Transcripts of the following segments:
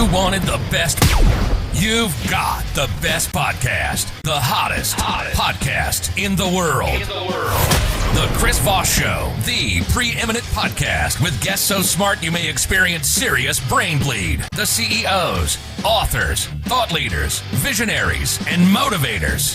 You wanted the best. You've got the best podcast. The hottest podcast in the world. The Chris Voss Show, the preeminent podcast with guests so smart you may experience serious brain bleed. The CEOs, authors, thought leaders, visionaries, and motivators.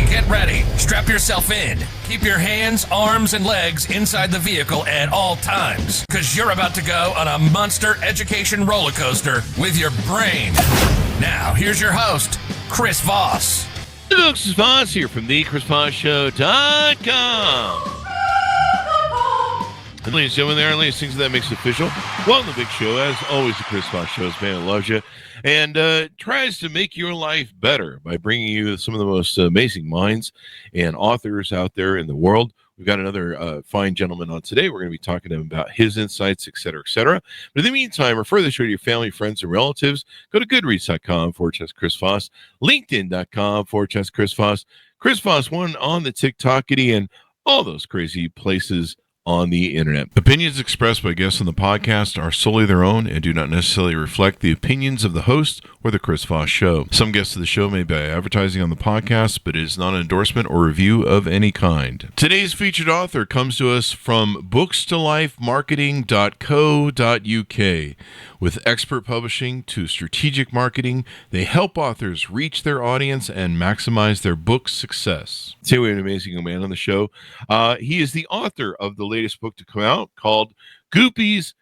Get ready. Strap yourself in. Keep your hands, arms, and legs inside the vehicle at all times, because you're about to go on a monster education roller coaster with your brain. Now, here's your host, Chris Voss. Hello, Chris Voss here from the ChrisVossShow.com. And ladies and gentlemen, there are ladies things that makes it official. Welcome to the big show. As always, the Chris Voss Show is man that loves you and tries to make your life better by bringing you some of the most amazing minds and authors out there in the world. We've got another fine gentleman on today. We're going to be talking to him about his insights, et cetera, et cetera. But in the meantime, refer the show to your family, friends, and relatives. Go to goodreads.com/Chris Voss, LinkedIn.com/Chris Voss, Chris Voss 1 on the TikTokity, and all those crazy places on the internet. Opinions expressed by guests on the podcast are solely their own and do not necessarily reflect the opinions of the host or the Chris Voss Show. Some guests of the show may be advertising on the podcast, but it is not an endorsement or review of any kind. Today's featured author comes to us from bookstolifemarketing.co.uk. With expert publishing to strategic marketing, they help authors reach their audience and maximize their book's success. Today we have an amazing young man on the show. He is the author of the latest book to come out called Gopi's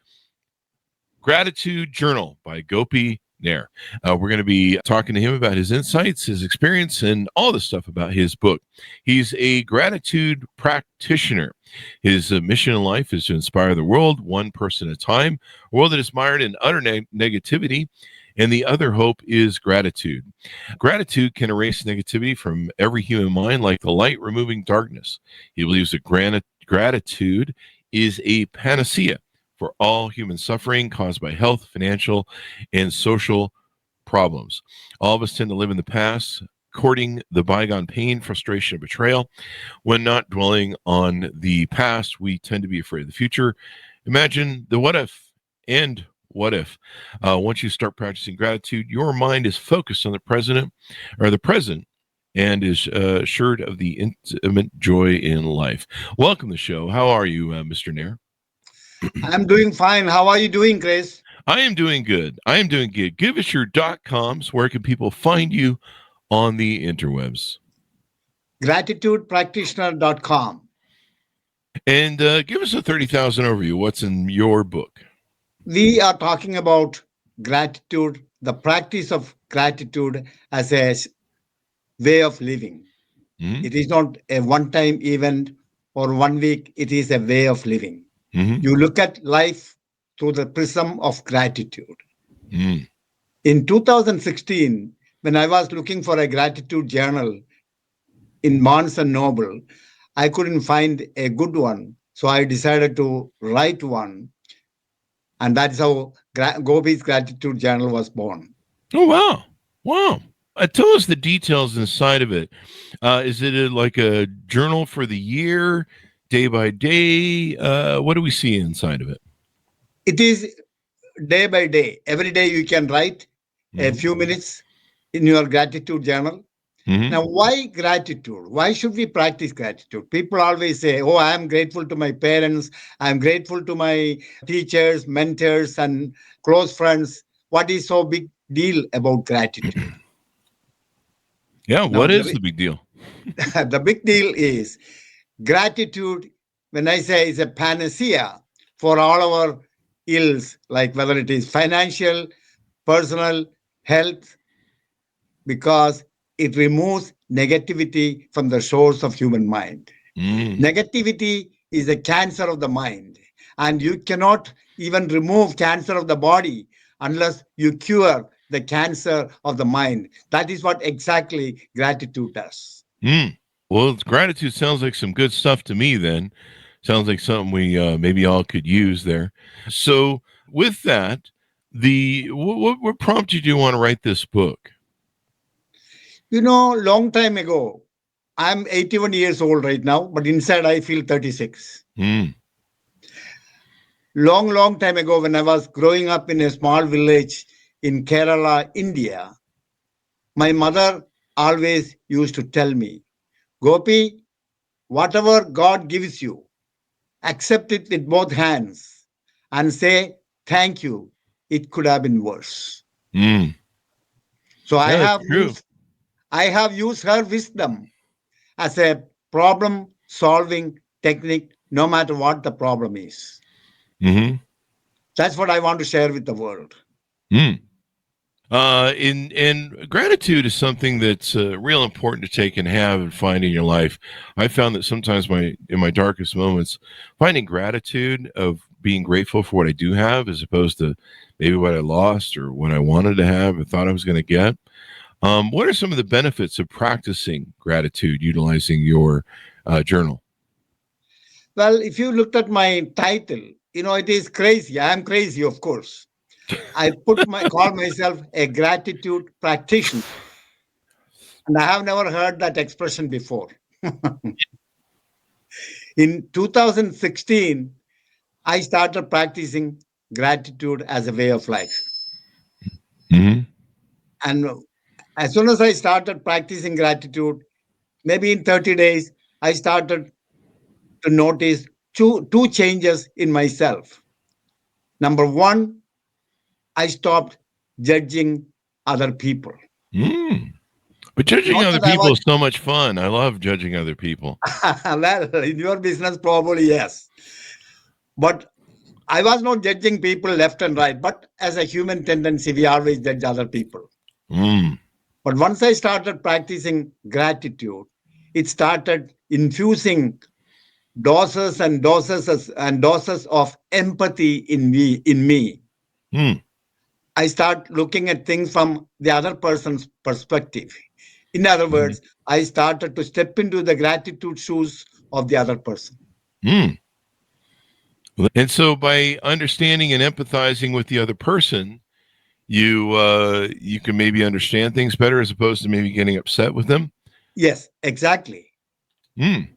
Gratitude Journal by Gopi, Nair. We're going to be talking to him about his insights, his experience, and all the stuff about his book. He's a gratitude practitioner. His mission in life is to inspire the world, one person at a time, a world that is mired in utter negativity, and the other hope is gratitude. Gratitude can erase negativity from every human mind like the light removing darkness. He believes that gratitude is a panacea for all human suffering caused by health, financial, and social problems. All of us tend to live in the past, courting the bygone pain, frustration, and betrayal. When not dwelling on the past, we tend to be afraid of the future. Imagine the what if and what if. Once you start practicing gratitude, your mind is focused on the present, and is assured of the intimate joy in life. Welcome to the show. How are you, Mr. Nair? I'm doing fine. How are you doing, Chris? I am doing good. Give us your .coms. Where can people find you on the interwebs? Gratitudepractitioner.com. And give us a 30,000 overview. What's in your book? We are talking about gratitude, the practice of gratitude as a way of living. Mm-hmm. It is not a one-time event or 1 week. It is a way of living. Mm-hmm. You look at life through the prism of gratitude. Mm. In 2016, when I was looking for a gratitude journal in Barnes & Noble, I couldn't find a good one. So I decided to write one. And that's how Gopi's Gratitude Journal was born. Oh, wow. Wow. Tell us the details inside of it. Is it like a journal for the year, day by day? What do we see inside of it? It is day by day. Every day you can write a few minutes in your gratitude journal. Mm-hmm. Now, why gratitude? Why should we practice gratitude? People always say, oh, I am grateful to my parents. I'm grateful to my teachers, mentors, and close friends. What is so big deal about gratitude? Yeah, what is the big deal? The big deal is gratitude, when I say, is a panacea for all our ills, like whether it is financial, personal, health, because it removes negativity from the source of human mind. Negativity is a cancer of the mind, and you cannot even remove cancer of the body unless you cure the cancer of the mind. That is what exactly gratitude does. Well, gratitude sounds like some good stuff to me then. Sounds like something we maybe all could use there. So with that, what prompted you to want to write this book? You know, long time ago, I'm 81 years old right now, but inside I feel 36. Long time ago, when I was growing up in a small village in Kerala, India, my mother always used to tell me, Gopi, whatever God gives you, accept it with both hands and say, thank you. It could have been worse. Mm. So Yeah, that's true. I have used her wisdom as a problem solving technique, no matter what the problem is. Mm-hmm. That's what I want to share with the world. Mm. And gratitude is something that's real important to take and have and find in your life. I found that sometimes in my darkest moments, finding gratitude of being grateful for what I do have, as opposed to maybe what I lost or what I wanted to have or thought I was going to get. What are some of the benefits of practicing gratitude utilizing your journal? Well, if you looked at my title, it is crazy. I am crazy, of course. I call myself a gratitude practitioner. And I have never heard that expression before. In 2016, I started practicing gratitude as a way of life. Mm-hmm. And as soon as I started practicing gratitude, maybe in 30 days, I started to notice two changes in myself. Number one, I stopped judging other people. Mm. But judging Not other that I people was, is so much fun. I love judging other people. well, in your business, probably yes. But I was not judging people left and right. But as a human tendency, we always judge other people. Mm. But once I started practicing gratitude, it started infusing doses of empathy in me. Mm. I start looking at things from the other person's perspective. In other words, I started to step into the gratitude shoes of the other person. Mm. And so by understanding and empathizing with the other person, you can maybe understand things better as opposed to maybe getting upset with them. Yes, exactly. Mm.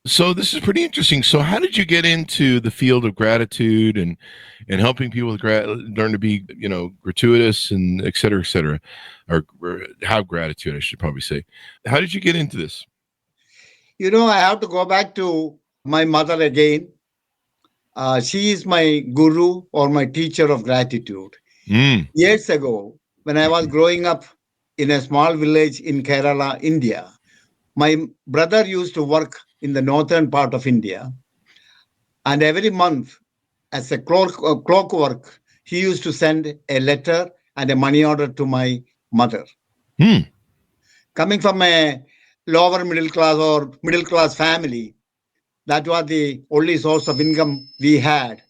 So this is pretty interesting. So how did you get into the field of gratitude and helping people with learn to be, gratuitous and et cetera, or have gratitude, I should probably say. How did you get into this? I have to go back to my mother again. She is my guru or my teacher of gratitude. Mm. Years ago, when I was growing up in a small village in Kerala, India, my brother used to work in the northern part of India. And every month, as a clockwork, he used to send a letter and a money order to my mother. Mm. Coming from a lower middle class or middle class family, that was the only source of income we had.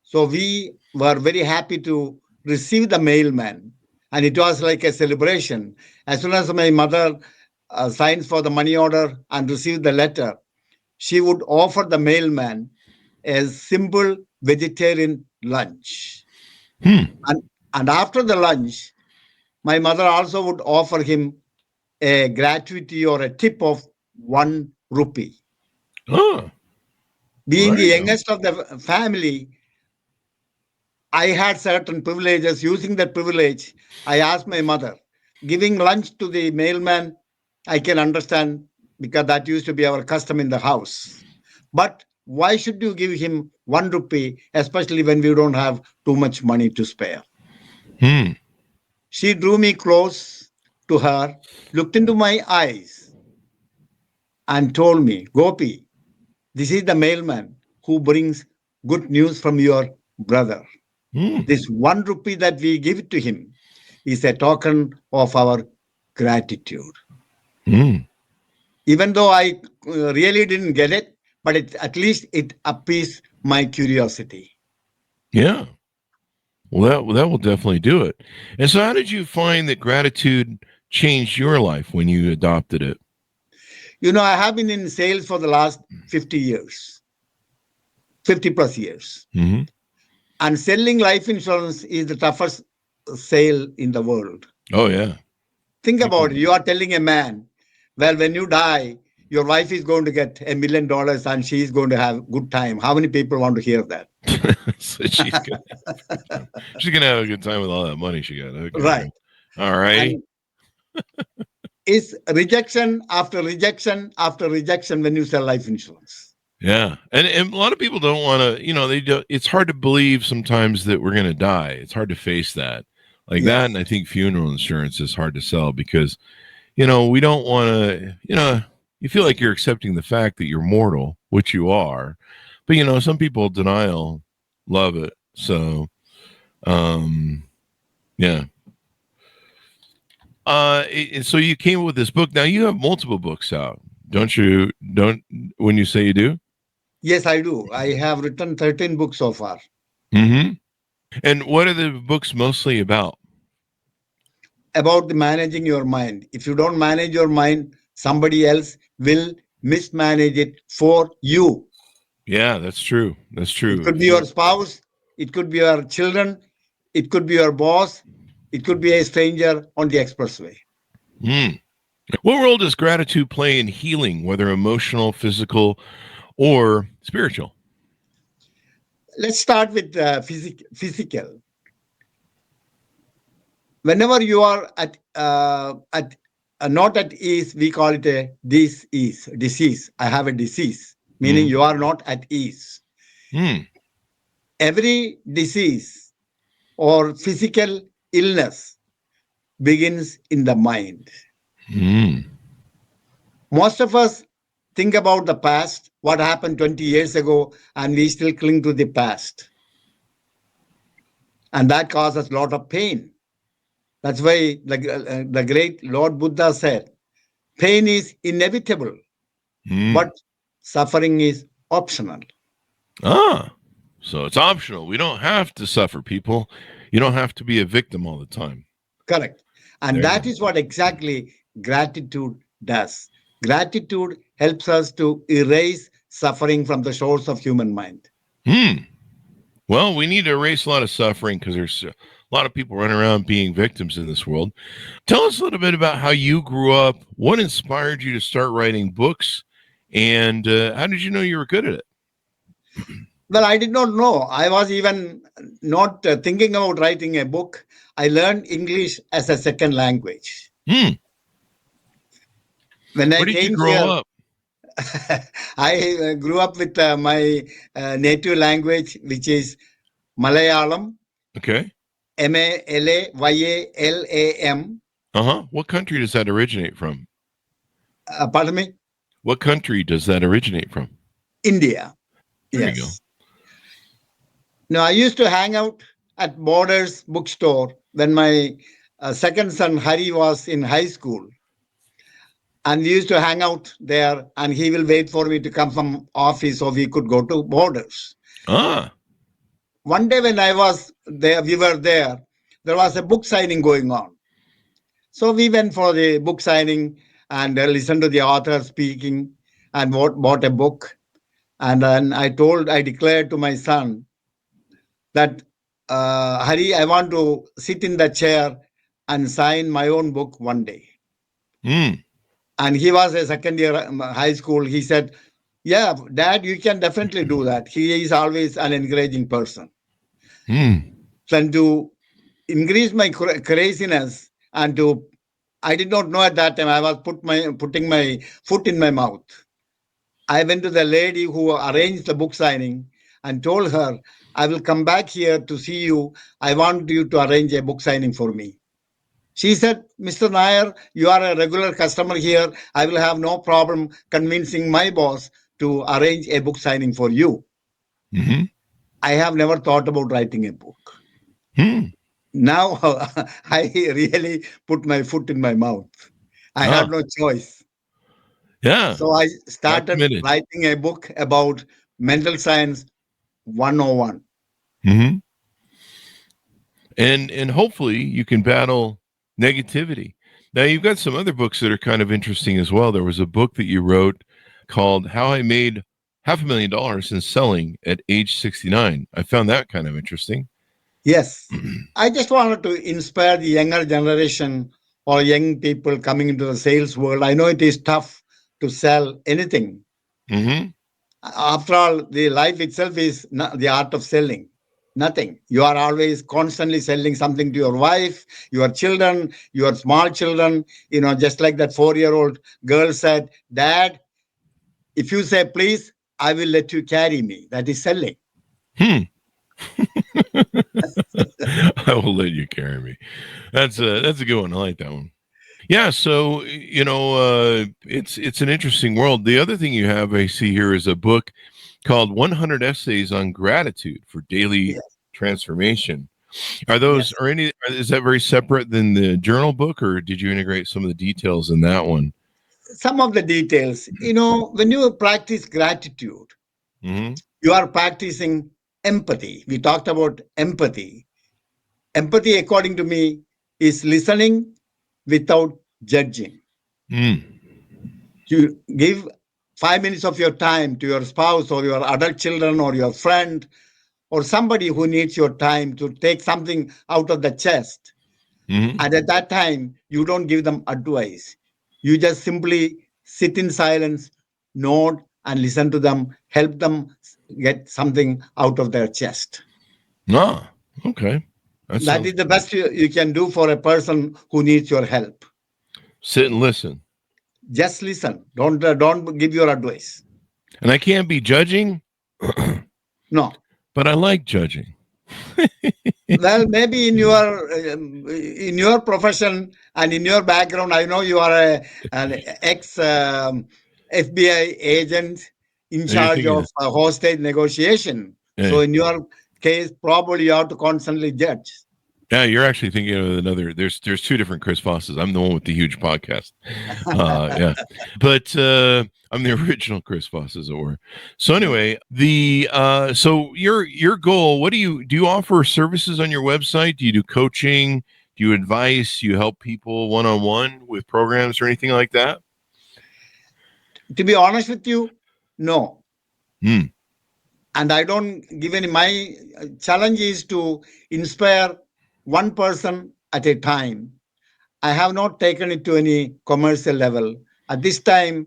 So we were very happy to receive the mailman. And it was like a celebration. As soon as my mother signs for the money order and received the letter, she would offer the mailman a simple vegetarian lunch. Mm. And after the lunch, my mother also would offer him a gratuity or a tip of 1 rupee. Oh, Being well, the there you go. youngest of the family, I had certain privileges. Using that privilege, I asked my mother, giving lunch to the mailman, I can understand because that used to be our custom in the house. But why should you give him 1 rupee, especially when we don't have too much money to spare? Mm. She drew me close to her, looked into my eyes, and told me, Gopi, this is the mailman who brings good news from your brother. Mm. This 1 rupee that we give to him is a token of our gratitude. Mm. Even though I really didn't get it, but at least it appeased my curiosity. Yeah. Well, that will definitely do it. And so how did you find that gratitude changed your life when you adopted it? I have been in sales for the last 50 years, 50 plus years. Mm-hmm. And selling life insurance is the toughest sale in the world. Oh, yeah. Think People. about it. You are telling a man, well, when you die, your wife is going to get $1 million and she's going to have good time. How many people want to hear that? So she's gonna have a good time with all that money she got. Okay. Right. All right. It's rejection after rejection after rejection when you sell life insurance. Yeah. And a lot of people don't want to, it's hard to believe sometimes that we're going to die. It's hard to face that that. And I think funeral insurance is hard to sell because, we don't want to, you feel like you're accepting the fact that you're mortal, which you are. But, some people denial love it. So, yeah. So you came up with this book. Now you have multiple books out, don't you? When you say you do? Yes, I do. I have written 13 books so far. Mm-hmm. And what are the books mostly about? About the managing your mind. If you don't manage your mind, somebody else will mismanage it for you. Yeah, that's true. That's true. It could be your spouse. It could be your children. It could be your boss. It could be a stranger on the expressway. What role does gratitude play in healing, whether emotional, physical, or spiritual? Let's start with physical. Whenever you are not at ease, we call it a disease. I have a disease, meaning you are not at ease. Every disease or physical illness begins in the mind. Most of us think about the past, what happened 20 years ago, and we still cling to the past. And that causes a lot of pain. That's why the great Lord Buddha said, pain is inevitable, but suffering is optional. So it's optional. We don't have to suffer, people. You don't have to be a victim all the time. Correct. And that is what exactly gratitude does. Gratitude helps us to erase suffering from the shores of human mind. Well, we need to erase a lot of suffering because there's a lot of people running around being victims in this world. Tell us a little bit about how you grew up. What inspired you to start writing books? And how did you know you were good at it? Well, I did not know. I was even not thinking about writing a book. I learned English as a second language. Where did you grow up? I grew up with my native language, which is Malayalam. Okay. Malayam. What country does that originate from? Pardon me? What country does that originate from? India. There you go. Now, I used to hang out at Borders bookstore when my second son, Hari, was in high school. And we used to hang out there, and he will wait for me to come from office so we could go to Borders. One day when I was there, we were there was a book signing going on. So we went for the book signing and listened to the author speaking and bought a book. And then I declared to my son that, Hari, I want to sit in the chair and sign my own book one day. And he was a second year high school. He said, yeah, Dad, you can definitely do that. He is always an encouraging person. And to increase my craziness and I did not know at that time, I was putting my foot in my mouth. I went to the lady who arranged the book signing and told her, I will come back here to see you. I want you to arrange a book signing for me. She said, Mr. Nair, you are a regular customer here. I will have no problem convincing my boss to arrange a book signing for you. I have never thought about writing a book. Now I really put my foot in my mouth. I had no choice. Yeah. So I started writing a book about mental science 101. And hopefully you can battle negativity. Now, you've got some other books that are kind of interesting as well. There was a book that you wrote called How I Made $500,000 in Selling at Age 69. I found that kind of interesting. Yes. I just wanted to inspire the younger generation or young people coming into the sales world. I know it is tough to sell anything. After all, the life itself is not the art of selling. Nothing. You are always constantly selling something to your wife, your children, your small children. Just like that 4-year-old girl said, Dad, if you say please, I will let you carry me. That is selling. I will let you carry me. That's a good one. I like that one. Yeah, so it's an interesting world. The other thing you have I see here is a book called 100 Essays on Gratitude for Daily Transformation. Are those is that very separate than the journal book, or did you integrate some of the details in that one? Some of the details. When you practice gratitude, you are practicing empathy. We talked about empathy. Empathy, according to me, is listening without judging. You give 5 minutes of your time to your spouse or your adult children or your friend or somebody who needs your time to take something out of the chest. And at that time, you don't give them advice. You just simply sit in silence, nod, and listen to them, help them get something out of their chest. Okay. That is the best you can do for a person who needs your help. Sit and listen. Just listen. Don't give your advice. And I can't be judging? No. But I like judging. Well, maybe in your profession and in your background, I know you are an ex FBI agent in charge of hostage negotiation. So in your case, probably you have to constantly judge. Yeah, you're actually thinking of another. There's two different Chris Vosses. I'm the one with the huge podcast. But I'm the original Chris Voss, as it were. So anyway, so your goal. What do you offer services on your website? Do you do coaching? Do you advise? Do you help people one-on-one with programs or anything like that? To be honest with you, no. And I don't give any. My challenge is to inspire one person at a time. I have not taken it to any commercial level. At this time,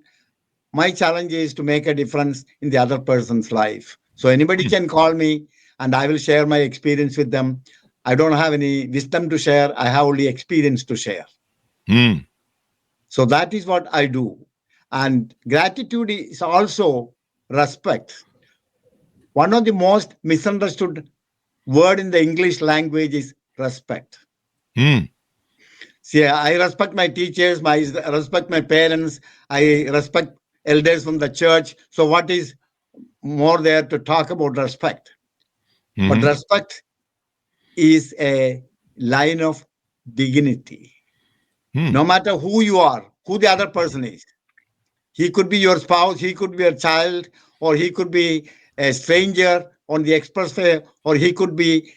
my challenge is to make a difference in the other person's life. So anybody can call me and I will share my experience with them. I don't have any wisdom to share. I have only experience to share. So that is what I do. And gratitude is also respect. One of the most misunderstood word in the English language is respect. See, I respect my teachers, I respect my parents, I respect elders from the church. So what is more there to talk about respect? But respect is a line of dignity. No matter who you are, who the other person is. He could be your spouse, he could be a child, or he could be a stranger on the expressway, or he could be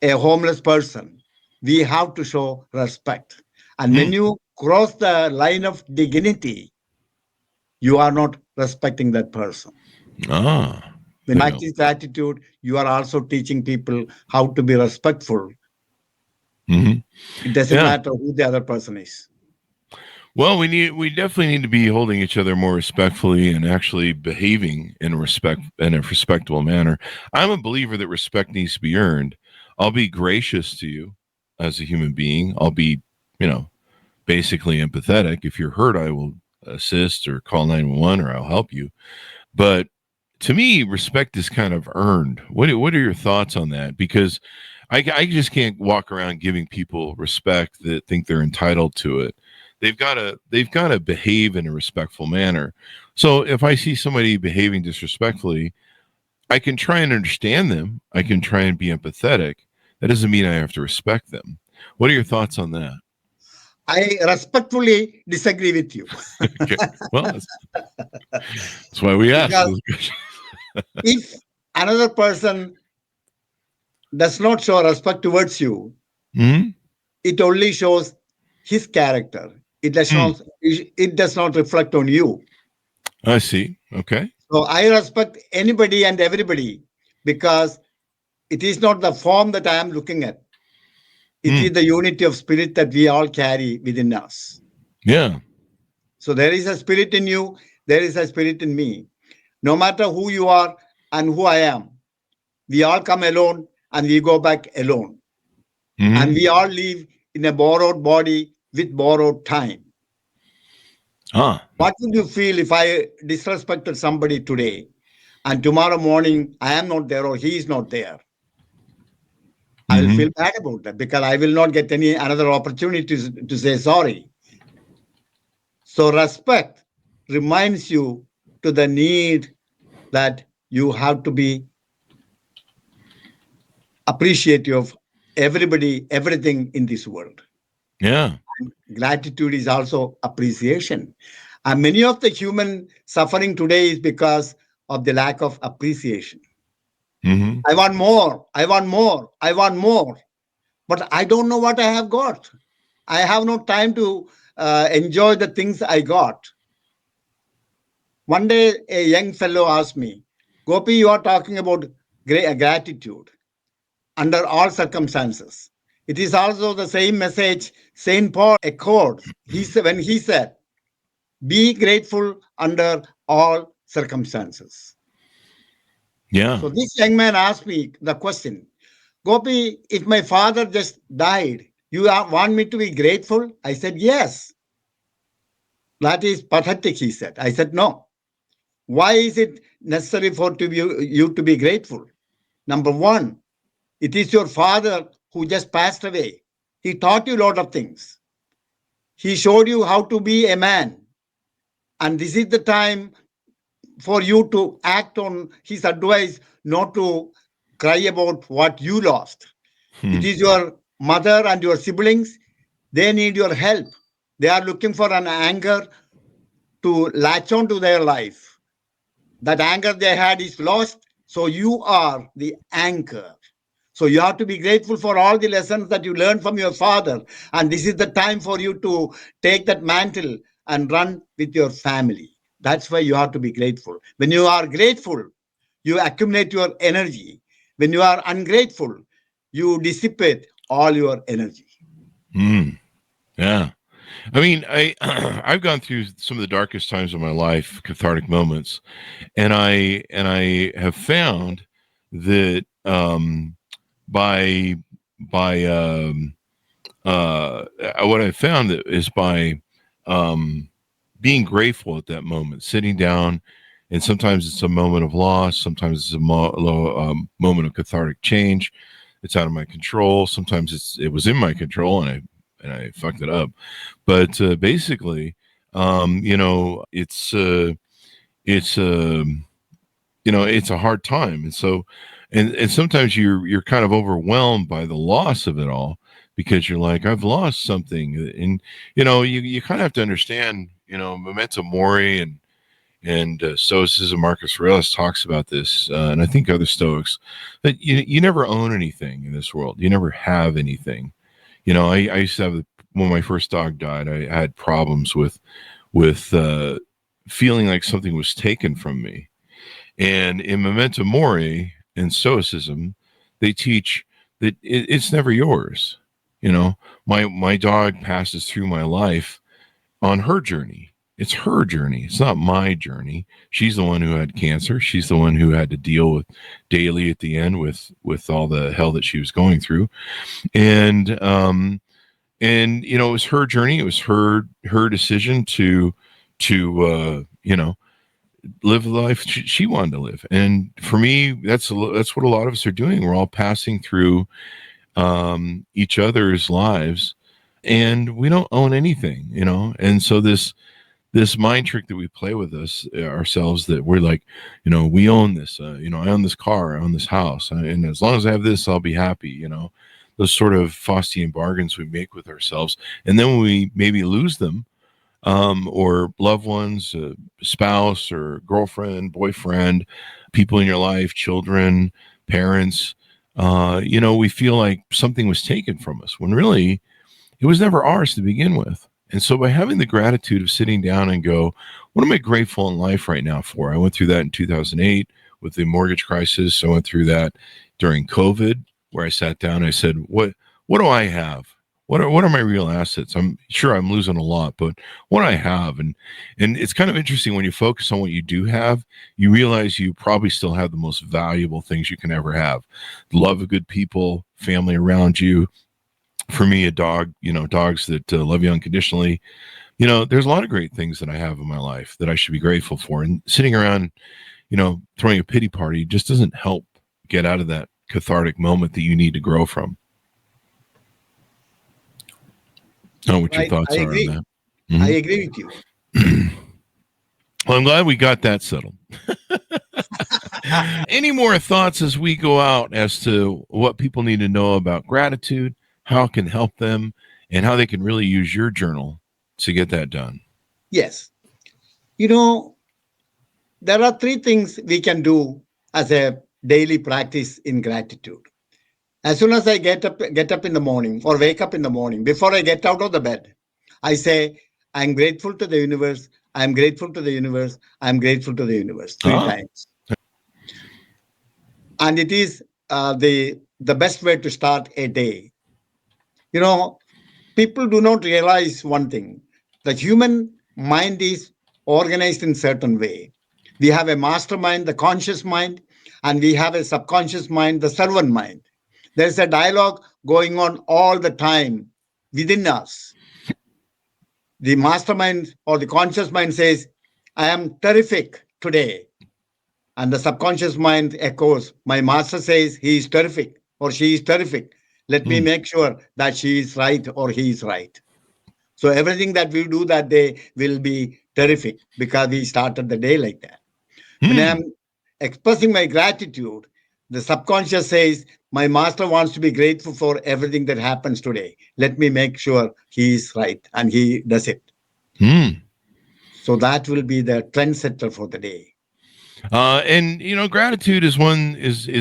a homeless person. We have to show respect. And when you cross the line of dignity, you are not respecting that person. When practice gratitude, you are also teaching people how to be respectful. It doesn't matter who the other person is. Well, we definitely need to be holding each other more respectfully and actually behaving in a respectable manner. I'm a believer that respect needs to be earned. I'll be gracious to you as a human being. I'll be, basically empathetic. If you're hurt, I will assist or call 911 or I'll help you. But to me, respect is kind of earned. What are your thoughts on that? Because I just can't walk around giving people respect that think they're entitled to it. They've got to behave in a respectful manner. So if I see somebody behaving disrespectfully, I can try and understand them. I can try and be empathetic. That doesn't mean I have to respect them. What are your thoughts on that? I respectfully disagree with you. Okay. Well, that's why we ask. If another person does not show respect towards you, it only shows his character. It does not reflect on you. I see. Okay. So I respect anybody and everybody because it is not the form that I am looking at. It is the unity of spirit that we all carry within us. Yeah. So there is a spirit in you, there is a spirit in me. No matter who you are and who I am, we all come alone and we go back alone. Mm-hmm. And we all live in a borrowed body with borrowed time. What would you feel if I disrespected somebody today and tomorrow morning I am not there or he is not there? I will feel bad about that because I will not get any another opportunity to say sorry. So respect reminds you to the need that you have to be appreciative of everybody, everything in this world. Yeah. Gratitude is also appreciation. And many of the human suffering today is because of the lack of appreciation. Mm-hmm. I want more, I want more, I want more. But I don't know what I have got. I have no time to enjoy the things I got. One day, a young fellow asked me, Gopi, you are talking about gratitude under all circumstances. It is also the same message St. Paul echoed when he said, be grateful under all circumstances. Yeah. So this young man asked me the question, Gopi, if my father just died, you want me to be grateful? I said, yes. That is pathetic, he said. I said, no. Why is it necessary for you to be grateful? Number one, it is your father who just passed away. He taught you a lot of things. He showed you how to be a man. And this is the time for you to act on his advice, not to cry about what you lost. It is your mother and your siblings. They need your help. They are looking for an anchor to latch on to their life. That anchor they had is lost. So you are the anchor. So you have to be grateful for all the lessons that you learned from your father. And this is the time for you to take that mantle and run with your family. That's why you have to be grateful. When you are grateful, you accumulate your energy. When you are ungrateful, you dissipate all your energy. Yeah. I mean, I've gone through some of the darkest times of my life, cathartic moments, and I have found that by what I found that is by being grateful at that moment, sitting down, and sometimes it's a moment of loss, sometimes it's a moment of cathartic change. It's out of my control. Sometimes it was in my control, and I fucked it up. But basically, it's a hard time, and so and sometimes you're kind of overwhelmed by the loss of it all because you're like, I've lost something, and you kind of have to understand, memento mori and Stoicism. Marcus Aurelius talks about this, and I think other Stoics, that you never own anything in this world. You never have anything. I used to have, when my first dog died, I had problems with feeling like something was taken from me. And in Memento Mori and Stoicism, they teach that it's never yours. My dog passes through my life on her journey. It's her journey. It's not my journey. She's the one who had cancer. She's the one who had to deal with daily at the end with all the hell that she was going through. And it was her journey. It was her decision to live the life she wanted to live. And for me, that's what a lot of us are doing. We're all passing through each other's lives, and we don't own anything, And so this mind trick that we play with ourselves, that we're like, we own this, I own this car, I own this house, and as long as I have this, I'll be happy, those sort of Faustian bargains we make with ourselves. And then when we maybe lose them, or loved ones, spouse or girlfriend, boyfriend, people in your life, children, parents, we feel like something was taken from us when really it was never ours to begin with. And so by having the gratitude of sitting down and go, what am I grateful in life right now for? I went through that in 2008 with the mortgage crisis. I went through that during COVID, where I sat down and I said, what do I have? What are my real assets? I'm sure I'm losing a lot, but what I have, and it's kind of interesting when you focus on what you do have, you realize you probably still have the most valuable things you can ever have: the love of good people, family around you. For me, a dog, dogs that love you unconditionally. There's a lot of great things that I have in my life that I should be grateful for. And sitting around, throwing a pity party just doesn't help get out of that cathartic moment that you need to grow from. I don't know what your thoughts are on that. Mm-hmm. I agree with you. Well, I'm glad we got that settled. Any more thoughts as we go out as to what people need to know about gratitude, how it can help them, and how they can really use your journal to get that done? Yes. There are 3 things we can do as a daily practice in gratitude. As soon as I get up in the morning or wake up in the morning, before I get out of the bed, I say, I'm grateful to the universe. I'm grateful to the universe. I'm grateful to the universe 3 times. And it is the best way to start a day. People do not realize one thing. The human mind is organized in a certain way. We have a mastermind, the conscious mind, and we have a subconscious mind, the servant mind. There's a dialogue going on all the time within us. The mastermind or the conscious mind says, I am terrific today. And the subconscious mind echoes, my master says he is terrific or she is terrific. Let me make sure that she is right or he is right. So everything that we do that day will be terrific because we started the day like that. When I'm expressing my gratitude, the subconscious says, my master wants to be grateful for everything that happens today. Let me make sure he is right and he does it. So that will be the trendsetter for the day. And gratitude is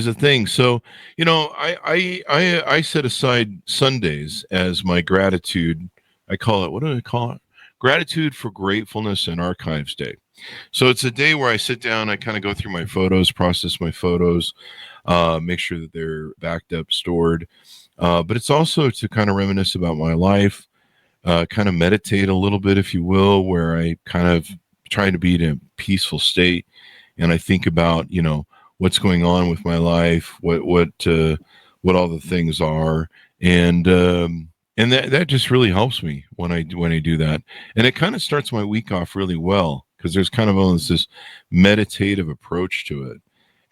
a thing. So I set aside Sundays as my gratitude. I call it, what do I call it? Gratitude for Gratefulness and Archives Day. So it's a day where I sit down, I kind of go through my photos, process my photos, make sure that they're backed up, stored. But it's also to kind of reminisce about my life, kind of meditate a little bit, if you will, where I kind of try to be in a peaceful state. And I think about, what's going on with my life, what all the things are. And that just really helps me when I do that. And it kind of starts my week off really well, because there's kind of almost this meditative approach to it.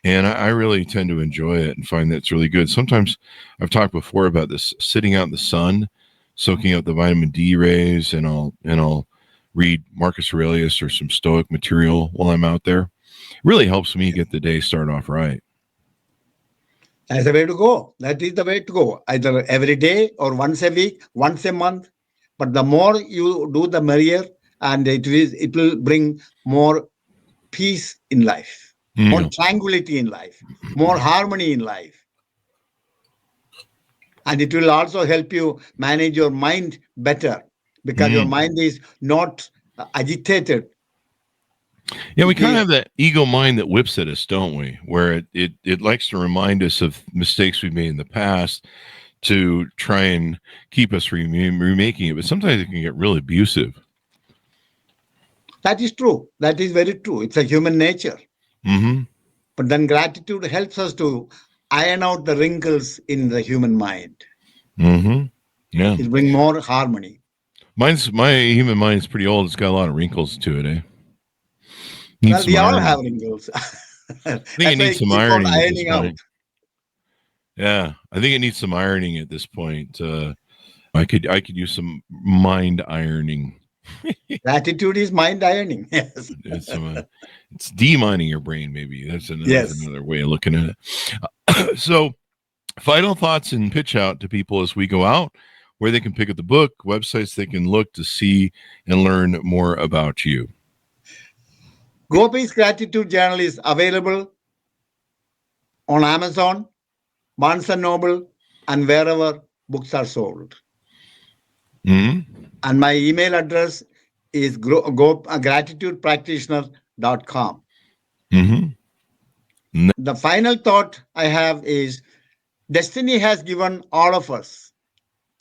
And I really tend to enjoy it and find that it's really good. Sometimes I've talked before about this, sitting out in the sun, soaking up the vitamin D rays, and I'll read Marcus Aurelius or some Stoic material while I'm out there. It really helps me get the day started off right. That's the way to go. That is the way to go. Either every day or once a week, once a month. But the more you do, the merrier, and it will bring more peace in life, more tranquility in life, more harmony in life. And it will also help you manage your mind better, because your mind is not agitated. Yeah, we kind of have that ego mind that whips at us, don't we? Where it likes to remind us of mistakes we've made in the past to try and keep us remaking it. But sometimes it can get really abusive. That is true. That is very true. It's a human nature. But then gratitude helps us to iron out the wrinkles in the human mind. Yeah. It brings more harmony. My human mind is pretty old. It's got a lot of wrinkles to it, eh? Well, we all have wrinkles. I think it needs some ironing at this point. Yeah, I think it needs some ironing at this point. I could use some mind ironing. Gratitude is mind ironing. Yes. It's demining your brain, maybe. That's another way of looking at it. So, final thoughts and pitch out to people as we go out, where they can pick up the book, websites they can look to see and learn more about you. Gopi's Gratitude Journal is available on Amazon, Barnes & Noble, and wherever books are sold. And my email address is gratitudepractitioner.com. The final thought I have is, destiny has given all of us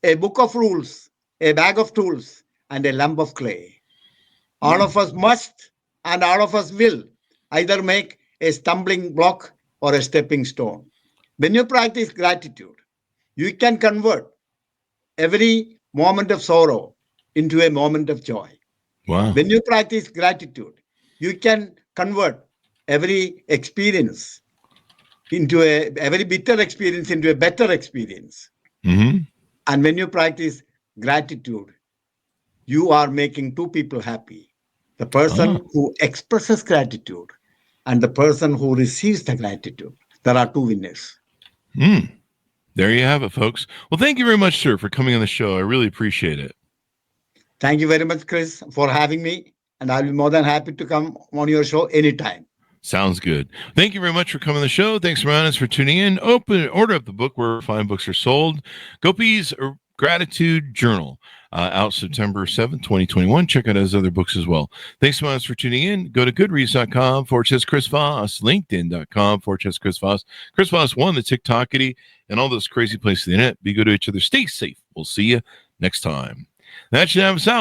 a book of rules, a bag of tools, and a lump of clay. All of us must and all of us will either make a stumbling block or a stepping stone. When you practice gratitude, you can convert every moment of sorrow into a moment of joy. Wow. When you practice gratitude, you can convert every experience every bitter experience into a better experience. Mm-hmm. And when you practice gratitude, you are making two people happy. The person who expresses gratitude and the person who receives the gratitude. There are two winners. There you have it, folks. Well, thank you very much, sir, for coming on the show. I really appreciate it. Thank you very much, Chris, for having me. And I'll be more than happy to come on your show anytime. Sounds good. Thank you very much for coming on the show. Thanks, Ramonas, for tuning in. Order up the book where fine books are sold. Gopi's Gratitude Journal, out September 7th, 2021. Check out his other books as well. Thanks so much for tuning in. Go to goodreads.com/Chris Voss, LinkedIn.com/Chris Voss. Chris Voss won the TikTokity and all those crazy places on the internet. Be good to each other. Stay safe. We'll see you next time. That should have us out.